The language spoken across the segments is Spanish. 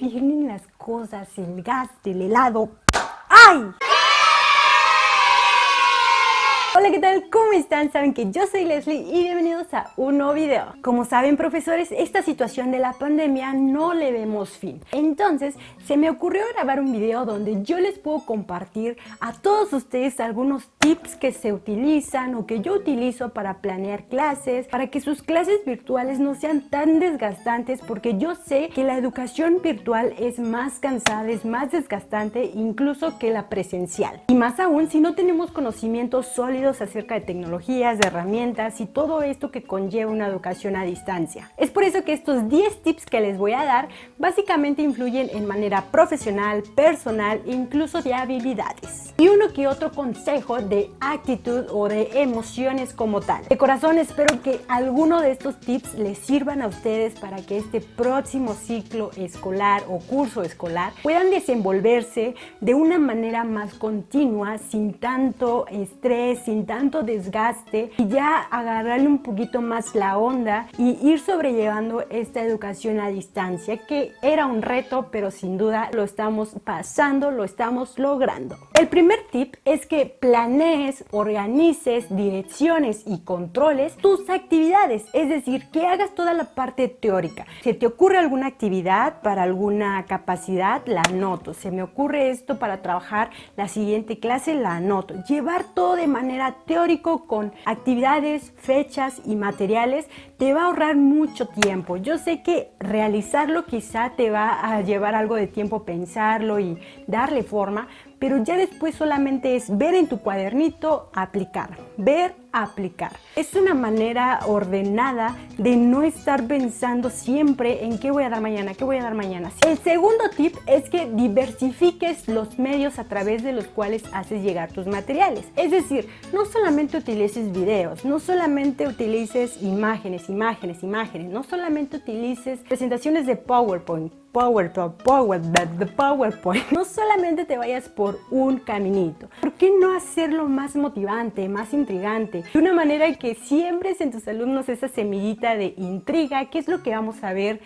vienen las cosas, el gas del helado. ¡Ay! Hola, ¿qué tal? ¿Cómo están? Saben que yo soy Leslie y bienvenidos a un nuevo video. Como saben, profesores, esta situación de la pandemia no le vemos fin. Entonces, se me ocurrió grabar un video donde yo les puedo compartir a todos ustedes algunos tips que se utilizan o que yo utilizo para planear clases, para que sus clases virtuales no sean tan desgastantes, porque yo sé que la educación virtual es más cansada, es más desgastante incluso que la presencial. Y más aún si no tenemos conocimientos sólidos acerca de tecnologías, de herramientas y todo esto que conlleva una educación a distancia. Es por eso que estos 10 tips que les voy a dar básicamente influyen en manera profesional, personal e incluso de habilidades. Y uno que otro consejo de actitud o de emociones como tal. De corazón espero que alguno de estos tips les sirvan a ustedes para que este próximo ciclo escolar o curso escolar puedan desenvolverse de una manera más continua, sin tanto estrés, sin tanto desgaste, y ya agarrarle un poquito más la onda y ir sobrellevando esta educación a distancia, que era un reto, pero sin duda lo estamos pasando, lo estamos logrando. El primer tip es que planees, organices, direcciones y controles tus actividades, es decir, que hagas toda la parte teórica. Si te ocurre alguna actividad para alguna capacidad, la anoto. Se me ocurre esto para trabajar la siguiente clase, la anoto. Llevar todo de manera teórico con actividades, fechas y materiales te va a ahorrar mucho tiempo. Yo sé que realizarlo quizá te va a llevar algo de tiempo pensarlo y darle forma, pero ya después solamente es ver en tu cuadernito, aplicar, ver, aplicar. Es una manera ordenada de no estar pensando siempre en qué voy a dar mañana, qué voy a dar mañana. El segundo tip es que diversifiques los medios a través de los cuales haces llegar tus materiales. Es decir, no solamente utilices videos, no solamente utilices imágenes, no solamente utilices presentaciones de PowerPoint. No solamente te vayas por un caminito. ¿Por qué no hacerlo más motivante, más intrigante? De una manera que siembres en tus alumnos esa semillita de intriga. ¿Qué es lo que vamos a ver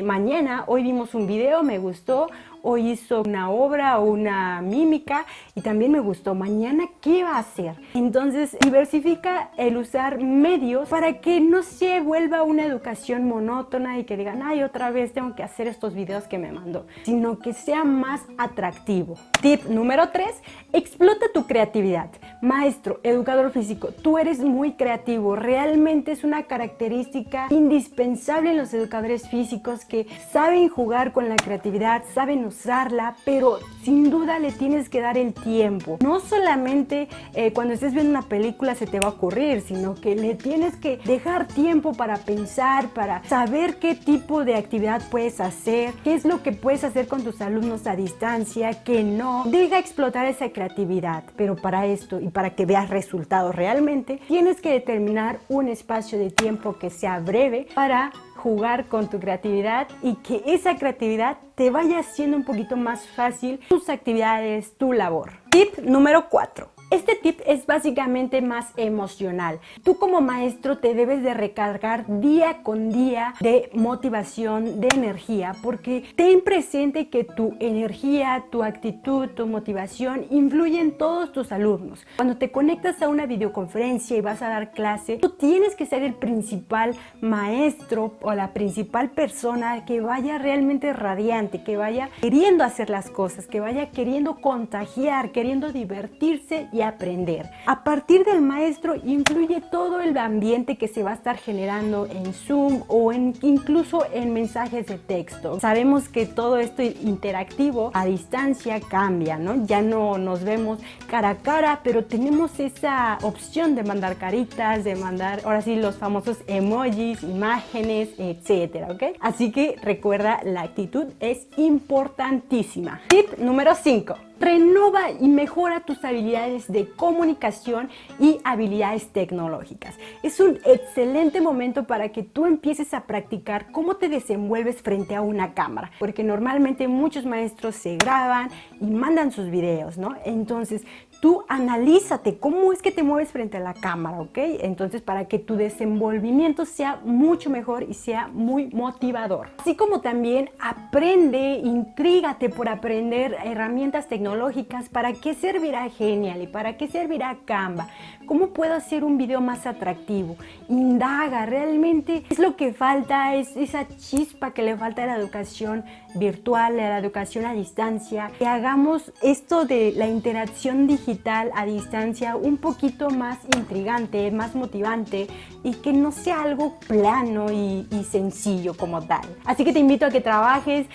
mañana? Hoy vimos un video, me gustó. Hoy hizo una obra o una mímica y también me gustó. Mañana, ¿qué va a hacer? Entonces, diversifica el usar medios para que no se vuelva una educación monótona y que digan, ay, otra vez tengo que hacer estos videos que me mandó, sino que sea más atractivo. Tip número 3, explota tu creatividad. Maestro, educador físico, tú eres muy creativo. Realmente es una característica indispensable en los educadores físicos que saben jugar con la creatividad, saben usarla, pero sin duda le tienes que dar el tiempo. No solamente cuando estés viendo una película se te va a ocurrir, sino que le tienes que dejar tiempo para pensar, para saber qué tipo de actividad puedes hacer, qué es lo que puedes hacer con tus alumnos a distancia, qué no. Deja explotar esa creatividad, pero para esto y para que veas resultados realmente, tienes que determinar un espacio de tiempo que sea breve para jugar con tu creatividad y que esa creatividad te vaya haciendo un poquito más fácil tus actividades, tu labor. Tip número 4. Este tip es básicamente más emocional. Tú como maestro te debes de recargar día con día de motivación, de energía, porque ten presente que tu energía, tu actitud, tu motivación influye en todos tus alumnos. Cuando te conectas a una videoconferencia y vas a dar clase, tú tienes que ser el principal maestro o la principal persona que vaya realmente radiante, que vaya queriendo hacer las cosas, que vaya queriendo contagiar, queriendo divertirse y aprender. A partir del maestro influye todo el ambiente que se va a estar generando en Zoom o incluso en mensajes de texto. Sabemos que todo esto interactivo a distancia cambia, ¿no? Ya no nos vemos cara a cara, pero tenemos esa opción de mandar caritas, de mandar, ahora sí, los famosos emojis, imágenes, etcétera, ¿ok? Así que recuerda, la actitud es importantísima. Tip número 5. Renova y mejora tus habilidades de comunicación y habilidades tecnológicas. Es un excelente momento para que tú empieces a practicar cómo te desenvuelves frente a una cámara, porque normalmente muchos maestros se graban y mandan sus videos, ¿no? Entonces, tú analízate cómo es que te mueves frente a la cámara, ¿ok? Entonces, para que tu desenvolvimiento sea mucho mejor y sea muy motivador. Así como también aprende, intrígate por aprender herramientas tecnológicas. ¿Para qué servirá Genially? ¿Para qué servirá Canva? ¿Cómo puedo hacer un video más atractivo? Indaga, realmente es lo que falta, es esa chispa que le falta a la educación virtual, a la educación a distancia. Que hagamos esto de la interacción digital a distancia un poquito más intrigante, más motivante y que no sea algo plano y sencillo como tal. Así que te invito a que trabajes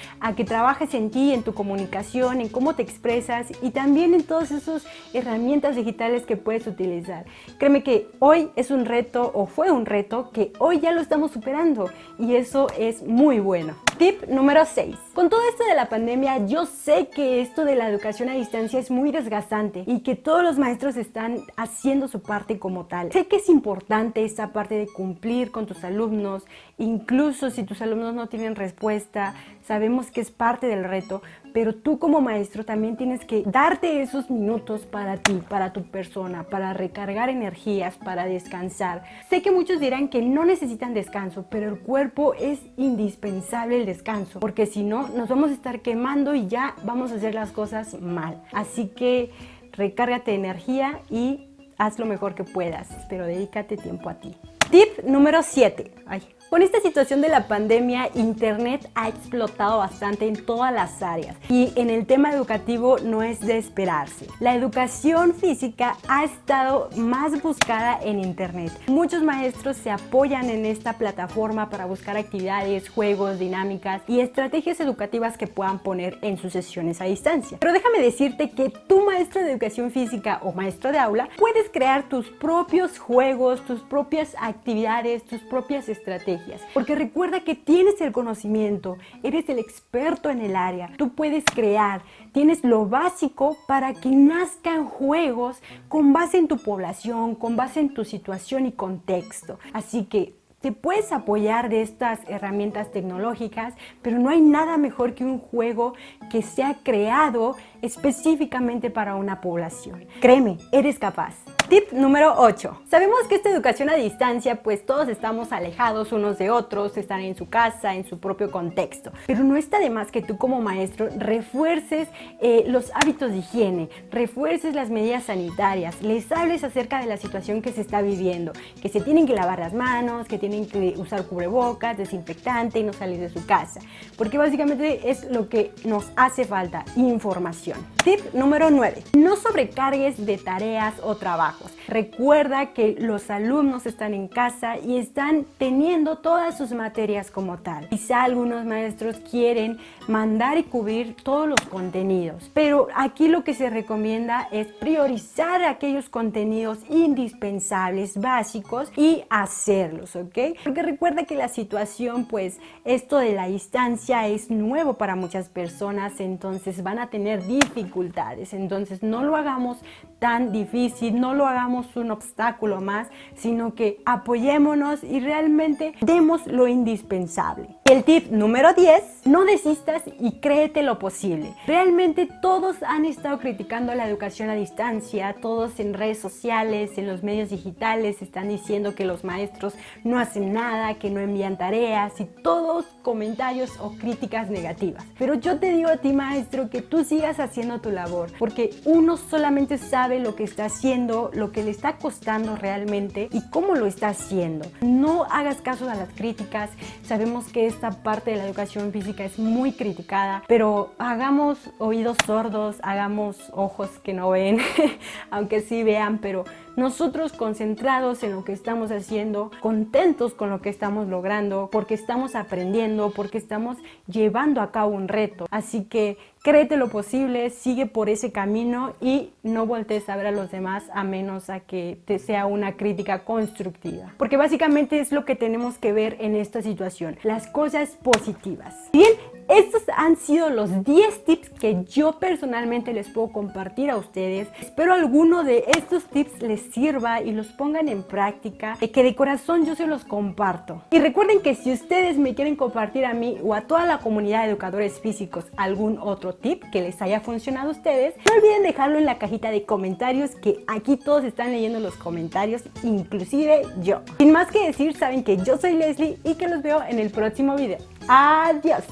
en ti, en tu comunicación, en cómo te expresas y también en todas esas herramientas digitales que puedes utilizar. Créeme que hoy es un reto o fue un reto que hoy ya lo estamos superando y eso es muy bueno. Tip número 6. Con todo esto de la pandemia, yo sé que esto de la educación a distancia es muy desgastante y que todos los maestros están haciendo su parte como tal. Sé que es importante esta parte de cumplir con tus alumnos, incluso si tus alumnos no tienen respuesta, sabemos que es parte del reto, pero tú como maestro también tienes que darte esos minutos para ti, para tu persona, para recargar energías, para descansar. Sé que muchos dirán que no necesitan descanso, pero el cuerpo es indispensable el descanso, porque si no, nos vamos a estar quemando y ya vamos a hacer las cosas mal. Así que recárgate de energía y haz lo mejor que puedas, pero dedícate tiempo a ti. Tip número 7. Con esta situación de la pandemia, Internet ha explotado bastante en todas las áreas y en el tema educativo no es de esperarse. La educación física ha estado más buscada en Internet. Muchos maestros se apoyan en esta plataforma para buscar actividades, juegos, dinámicas y estrategias educativas que puedan poner en sus sesiones a distancia. Pero déjame decirte que tú, maestro de educación física o maestro de aula, puedes crear tus propios juegos, tus propias actividades, tus propias estrategias. Porque recuerda que tienes el conocimiento, eres el experto en el área, tú puedes crear, tienes lo básico para que nazcan juegos con base en tu población, con base en tu situación y contexto. Así que te puedes apoyar de estas herramientas tecnológicas, pero no hay nada mejor que un juego que sea creado específicamente para una población. Créeme, eres capaz. Tip número 8. Sabemos que esta educación a distancia, pues todos estamos alejados unos de otros, están en su casa, en su propio contexto. Pero no está de más que tú como maestro refuerces los hábitos de higiene, refuerces las medidas sanitarias, les hables acerca de la situación que se está viviendo, que se tienen que lavar las manos, que tienen que usar cubrebocas, desinfectante y no salir de su casa. Porque básicamente es lo que nos hace falta, información. Tip número 9. No sobrecargues de tareas o trabajos. Recuerda que los alumnos están en casa y están teniendo todas sus materias como tal. Quizá algunos maestros quieren mandar y cubrir todos los contenidos, pero aquí lo que se recomienda es priorizar aquellos contenidos indispensables, básicos y hacerlos, ¿ok? Porque recuerda que la situación, pues esto de la distancia es nuevo para muchas personas, entonces van a tener dificultades. Entonces no lo hagamos tan difícil, no lo hagamos un obstáculo más, sino que apoyémonos y realmente demos lo indispensable. El tip número 10, no desistas y créete lo posible. Realmente todos han estado criticando la educación a distancia, todos en redes sociales, en los medios digitales están diciendo que los maestros no hacen nada, que no envían tareas y todos comentarios o críticas negativas. Pero yo te digo a ti, maestro, que tú sigas haciendo tu labor, porque uno solamente sabe lo que está haciendo, lo que le está costando realmente y cómo lo está haciendo. No hagas caso a las críticas, sabemos que esta parte de la educación física es muy criticada, pero hagamos oídos sordos, hagamos ojos que no ven, aunque sí vean, pero nosotros concentrados en lo que estamos haciendo, contentos con lo que estamos logrando, porque estamos aprendiendo, porque estamos llevando a cabo un reto. Así que créete lo posible, sigue por ese camino y no voltees a ver a los demás a menos a que te sea una crítica constructiva. Porque básicamente es lo que tenemos que ver en esta situación, las cosas positivas. Bien, estos han sido los 10 tips que yo personalmente les puedo compartir a ustedes. Espero alguno de estos tips les sirva y los pongan en práctica, que de corazón yo se los comparto. Y recuerden que si ustedes me quieren compartir a mí o a toda la comunidad de educadores físicos algún otro tip que les haya funcionado a ustedes, no olviden dejarlo en la cajita de comentarios, que aquí todos están leyendo los comentarios, inclusive yo. Sin más que decir, saben que yo soy Leslie y que los veo en el próximo video. ¡Adiós!